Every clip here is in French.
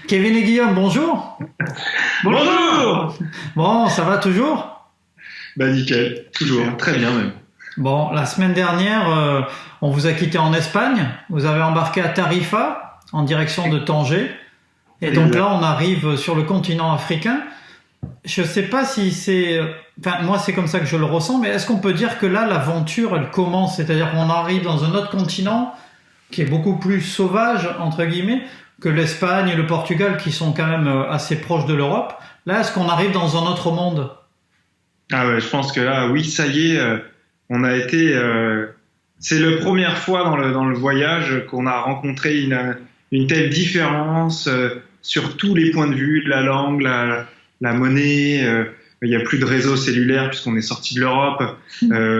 Kevin et Guillaume, bonjour. Bonjour. Bon, ça va toujours? Bah nickel, toujours, très bien même. Bon, la semaine dernière, on vous a quitté en Espagne. Vous avez embarqué à Tarifa, en direction de Tanger. Et donc là, on arrive sur le continent africain. Je sais pas si c'est... Enfin, moi, c'est comme ça que je le ressens, mais est-ce qu'on peut dire que là, l'aventure, elle commence? C'est-à-dire qu'on arrive dans un autre continent qui est beaucoup plus sauvage, entre guillemets, que l'Espagne et le Portugal, qui sont quand même assez proches de l'Europe. Là, est-ce qu'on arrive dans un autre monde? Ah ouais, je pense que là, oui, ça y est, on a été... c'est la première fois dans le voyage qu'on a rencontré une telle différence sur tous les points de vue, la langue, la monnaie. Il n'y a plus de réseau cellulaire puisqu'on est sorti de l'Europe.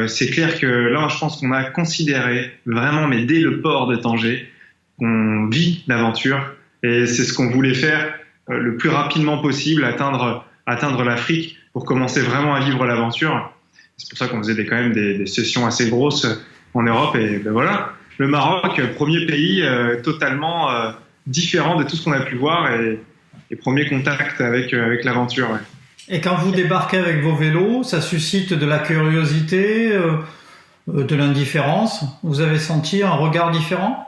C'est clair que là, je pense qu'on a considéré vraiment, mais dès le port de Tanger, qu'on vit l'aventure. Et c'est ce qu'on voulait faire le plus rapidement possible, atteindre l'Afrique pour commencer vraiment à vivre l'aventure. C'est pour ça qu'on faisait quand même des sessions assez grosses en Europe. Et ben voilà, le Maroc, premier pays totalement différent de tout ce qu'on a pu voir et premier contact avec l'aventure. Ouais. Et quand vous débarquez avec vos vélos, ça suscite de la curiosité, de l'indifférence. Vous avez senti un regard différent?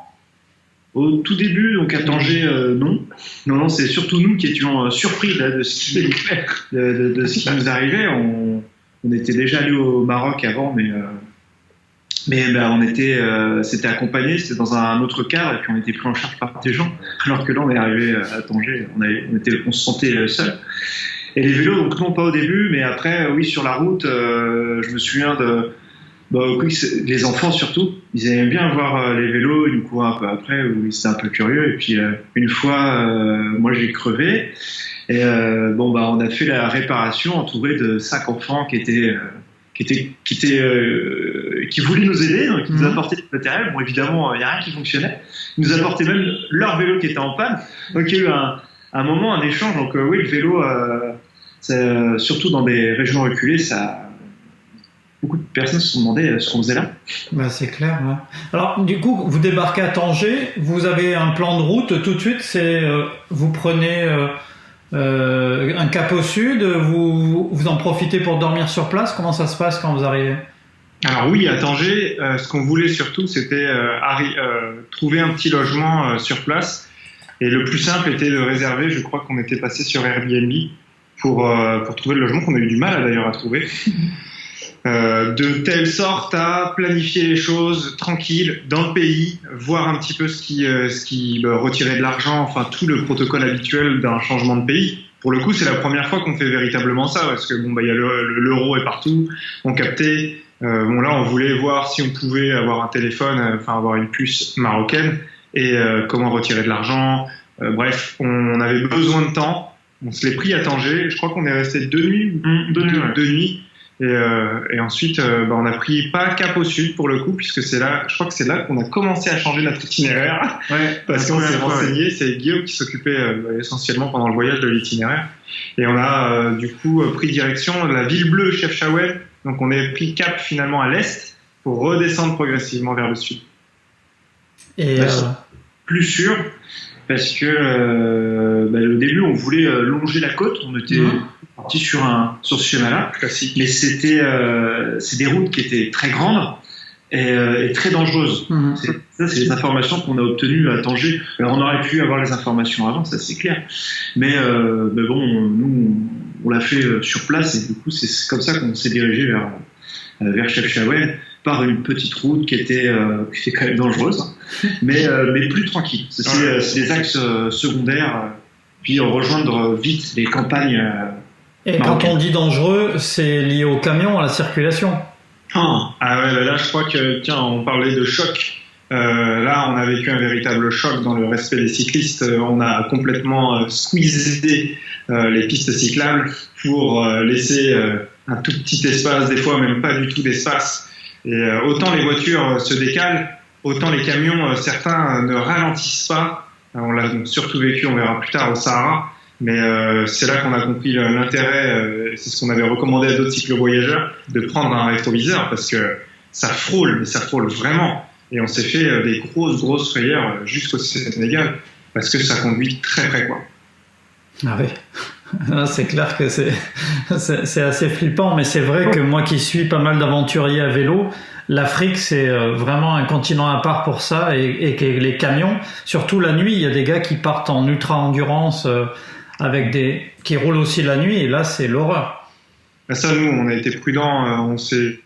Au tout début, donc à Tanger, non, c'est surtout nous qui étions surpris là, de ce qui nous arrivait. On était déjà allé au Maroc avant, mais on était, c'était accompagné, c'était dans un autre cadre, et puis on était pris en charge par des gens. Alors que là, on est arrivé à Tanger, on se sentait seul. Et les vélos, donc non pas au début, mais après, oui, sur la route, je me souviens les enfants surtout, ils aimaient bien voir les vélos, ils nous couraient un peu après, où ils étaient un peu curieux. Et puis une fois, moi j'ai crevé, et on a fait la réparation entouré de 5 enfants qui voulaient nous aider, donc ils nous apportaient du matériel. Bon, évidemment, il n'y a rien qui fonctionnait. Ils nous apportaient même leur vélo qui était en panne. Donc il y a eu un moment, un échange. Donc oui, le vélo, surtout dans des régions reculées, beaucoup de personnes se sont demandé ce qu'on faisait là. Bah, c'est clair. Ouais. Alors, du coup, vous débarquez à Tanger, vous avez un plan de route tout de suite, c'est vous prenez un cap au sud, vous en profitez pour dormir sur place. Comment ça se passe quand vous arrivez? Alors oui, à Tanger, ce qu'on voulait surtout, c'était trouver un petit logement sur place. Et le plus simple était de réserver. Je crois qu'on était passé sur Airbnb pour trouver le logement qu'on a eu du mal d'ailleurs à trouver. De telle sorte à planifier les choses tranquille dans le pays, voir un petit peu ce qui retirer de l'argent, enfin tout le protocole habituel d'un changement de pays. Pour le coup, c'est la première fois qu'on fait véritablement ça, parce que il y a l'euro est partout, on captait. Là, on voulait voir si on pouvait avoir un téléphone, avoir une puce marocaine et comment retirer de l'argent. Bref, on avait besoin de temps. On se l'est pris à Tanger. Je crois qu'on est resté 2 nuits. Deux nuits. Et ensuite, on a pris pas cap au sud pour le coup, puisque c'est là, je crois que c'est là qu'on a commencé à changer notre itinéraire, parce qu'on s'est renseigné. C'est Guillaume qui s'occupait essentiellement pendant le voyage de l'itinéraire, et on a du coup pris direction de la ville bleue Chefchaouen. Donc on est pris cap finalement à l'est pour redescendre progressivement vers le sud. Et plus sûr, parce que au début on voulait longer la côte, on était parti sur ce schéma-là classique, mais c'est des routes qui étaient très grandes et très dangereuses. C'est les informations qu'on a obtenues à Tanger. Alors, on aurait pu avoir les informations avant, ça c'est clair, mais nous on l'a fait sur place, et du coup c'est comme ça qu'on s'est dirigé vers Chefchaouen par une petite route qui était quand même dangereuse, mais plus tranquille. C'est des axes secondaires, puis rejoindre vite les campagnes. Et quand on dit dangereux, c'est lié au camion, à la circulation. Ah ouais, là je crois que, on parlait de choc. Là, on a vécu un véritable choc dans le respect des cyclistes. On a complètement squeezé les pistes cyclables pour laisser un tout petit espace, des fois même pas du tout d'espace. Et autant les voitures se décalent, autant les camions, certains ne ralentissent pas. On l'a surtout vécu, on verra plus tard au Sahara. Mais c'est là qu'on a compris l'intérêt, c'est ce qu'on avait recommandé à d'autres cyclo-voyageurs, de prendre un rétroviseur, parce que ça frôle vraiment. Et on s'est fait des grosses frayeurs jusqu'au Sénégal, parce que ça conduit très près, quoi. Ah oui, c'est clair que c'est assez flippant, mais c'est vrai que moi qui suis pas mal d'aventuriers à vélo, l'Afrique c'est vraiment un continent à part pour ça, et que les camions, surtout la nuit, il y a des gars qui partent en ultra-endurance qui roulent aussi la nuit, et là c'est l'horreur. Ça, nous, on a été prudents, on s'est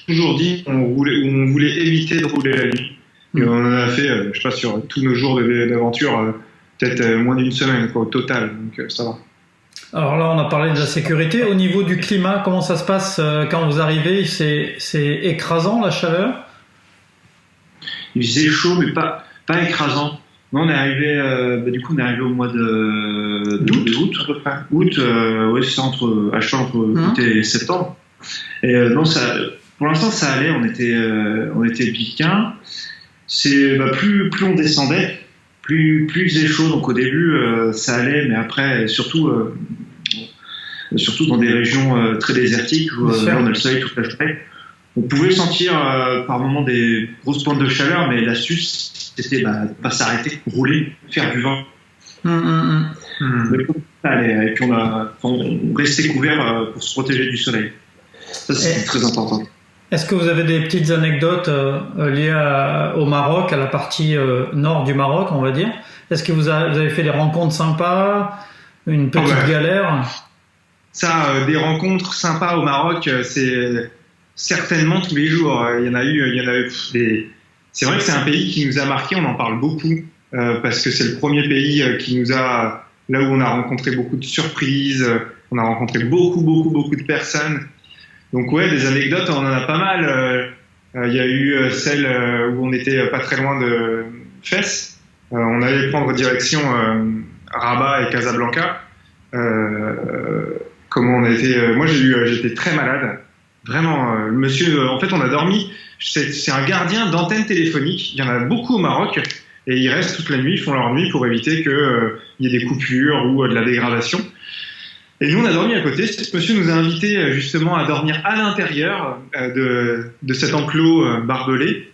toujours dit qu'on voulait éviter de rouler la nuit. Et on en a fait, je sais pas, sur tous nos jours d'aventure, peut-être moins d'une semaine, quoi, au total, donc ça va. Alors là, on a parlé de la sécurité. Au niveau du climat, comment ça se passe quand vous arrivez? C'est écrasant, la chaleur? Il faisait chaud, mais pas écrasant. Non, on est arrivé, on est arrivé au mois d'août, à peu près. Août, ouais, c'est ça, entre août et septembre. Et non, pour l'instant, ça allait, on était bien. C'est, plus on descendait, plus il faisait chaud. Donc au début, ça allait, mais après, surtout dans des régions très désertiques où on a le soleil toute la journée. On pouvait sentir par moments des grosses pointes de chaleur, mais l'astuce, c'était pas s'arrêter, rouler, faire du vent. Mais ça allait, et puis on restait couvert pour se protéger du soleil. Ça, c'est très important. Est-ce que vous avez des petites anecdotes liées au Maroc, à la partie nord du Maroc, on va dire? Est-ce que vous avez fait des rencontres sympas, une petite galère? Ça, des rencontres sympas au Maroc, c'est certainement tous les jours. Il y en a eu des... C'est vrai que c'est un pays qui nous a marqué, on en parle beaucoup, parce que c'est le premier pays qui nous a... Là où on a rencontré beaucoup de surprises, on a rencontré beaucoup de personnes. Donc ouais, des anecdotes, on en a pas mal. Il y a eu celle où on était pas très loin de Fès. On allait prendre direction Rabat et Casablanca. Comment on a été... Moi, j'étais très malade. Vraiment, le monsieur... en fait, on a dormi. C'est un gardien d'antenne téléphonique. Il y en a beaucoup au Maroc. Et ils restent toute la nuit, ils font leur nuit pour éviter qu'il y ait des coupures ou de la dégradation. Et nous, on a dormi à côté. Ce monsieur nous a invités justement à dormir à l'intérieur de cet enclos barbelé.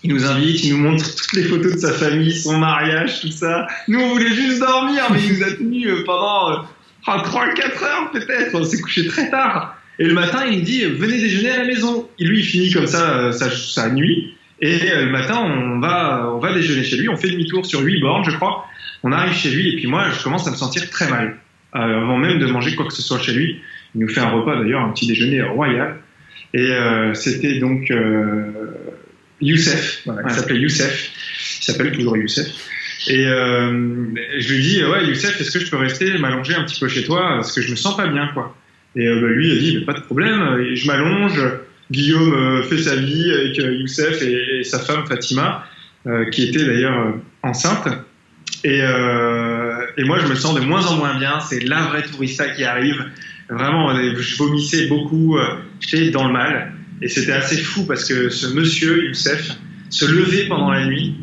Il nous invite, il nous montre toutes les photos de sa famille, son mariage, tout ça. Nous, on voulait juste dormir, mais il nous a tenus pendant 3-4 heures peut-être. On s'est couché très tard. Et le matin, il nous dit « Venez déjeuner à la maison ». Et lui, il finit comme ça sa nuit. Et le matin, on va déjeuner chez lui. On fait demi-tour sur 8 bornes, je crois. On arrive chez lui et puis moi, je commence à me sentir très mal. Avant même de manger quoi que ce soit chez lui. Il nous fait un repas d'ailleurs, un petit déjeuner royal. Et c'était donc Youssef, voilà, il s'appelait Youssef. Il s'appelle toujours Youssef. Et je lui dis, ouais Youssef, est-ce que je peux rester m'allonger un petit peu chez toi parce que je me sens pas bien, quoi. Et lui il a dit, pas de problème. Et je m'allonge. Guillaume fait sa vie avec Youssef et sa femme Fatima, qui était d'ailleurs enceinte. Et moi, je me sens de moins en moins bien. C'est la vraie tourista qui arrive. Vraiment, je vomissais beaucoup. J'étais dans le mal. Et c'était assez fou parce que ce monsieur, Youssef, se levait pendant la nuit.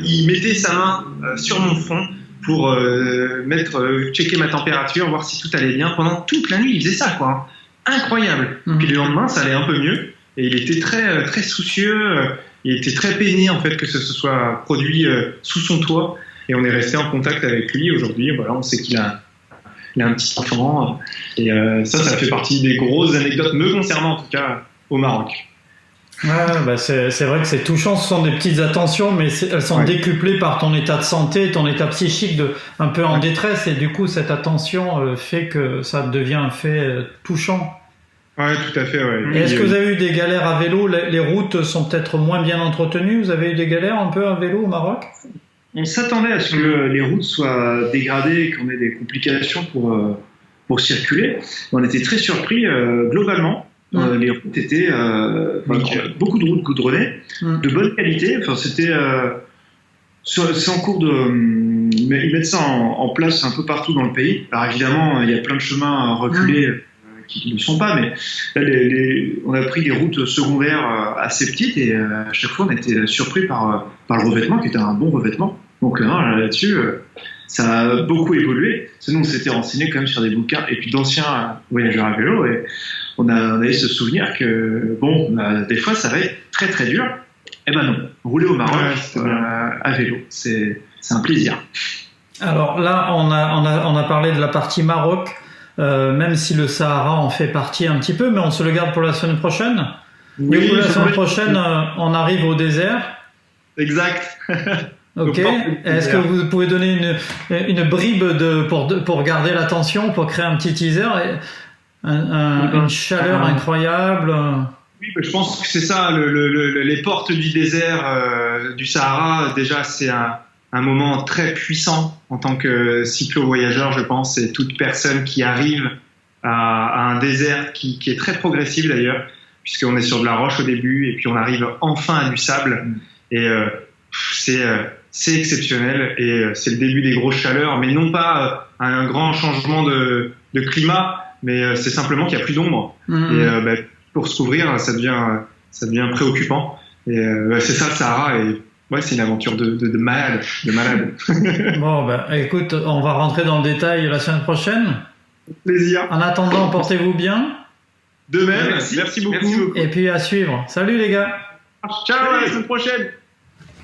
Il mettait sa main sur mon front pour checker ma température, voir si tout allait bien. Pendant toute la nuit, il faisait ça, quoi. Incroyable. Puis le lendemain, ça allait un peu mieux. Et il était très, très soucieux. Il était très peiné, en fait, que ce soit produit sous son toit. Et on est resté en contact avec lui aujourd'hui. Voilà, on sait qu'il a un petit enfant. Et ça fait partie des grosses anecdotes me concernant, en tout cas, au Maroc. Ouais, c'est vrai que c'est touchant. Ce sont des petites attentions, mais elles sont décuplées par ton état de santé, ton état psychique un peu en détresse. Et du coup, cette attention fait que ça devient un fait touchant. Ouais, tout à fait. Ouais. Et est-ce que vous avez eu des galères à vélo? Les routes sont peut-être moins bien entretenues. Vous avez eu des galères un peu à vélo au Maroc? On s'attendait à ce que les routes soient dégradées et qu'on ait des complications pour circuler. On était très surpris globalement. Les routes étaient beaucoup de routes goudronnées, de bonne qualité. Enfin, c'était c'est en cours de ils mettent ça en place un peu partout dans le pays. Alors évidemment, il y a plein de chemins reculés qui ne le sont pas, mais là, on a pris des routes secondaires assez petites et à chaque fois on était surpris par le revêtement qui était un bon revêtement. Donc là-dessus, ça a beaucoup évolué. Nous, on s'était renseigné quand même sur des bouquins et puis d'anciens voyageurs à vélo et on avait ce souvenir que des fois ça va être très très dur. Eh ben non, rouler au Maroc à vélo, c'est un plaisir. Alors là, on a parlé de la partie Maroc, même si le Sahara en fait partie un petit peu, mais on se le garde pour la semaine prochaine. Oui, Du coup, la semaine prochaine, on arrive au désert. Exact. Ok. Est-ce que vous pouvez donner une bribe pour garder l'attention, pour créer un petit teaser, une chaleur incroyable? Oui, je pense que c'est ça, les portes du désert du Sahara. Déjà, c'est un moment très puissant en tant que cyclo-voyageur, je pense, et toute personne qui arrive à un désert qui est très progressif d'ailleurs, puisqu'on est sur de la roche au début et puis on arrive enfin à du sable. Et c'est exceptionnel et c'est le début des grosses chaleurs, mais non pas un grand changement de climat, mais c'est simplement qu'il n'y a plus d'ombre. Et pour se couvrir, ça devient préoccupant. Et c'est ça le Sahara. Et ouais, c'est une aventure de malade, de malade. Bon, écoute, on va rentrer dans le détail la semaine prochaine. Plaisir. En attendant, portez-vous bien. De même, merci beaucoup. Et puis à suivre. Salut les gars. Ciao, à la semaine prochaine.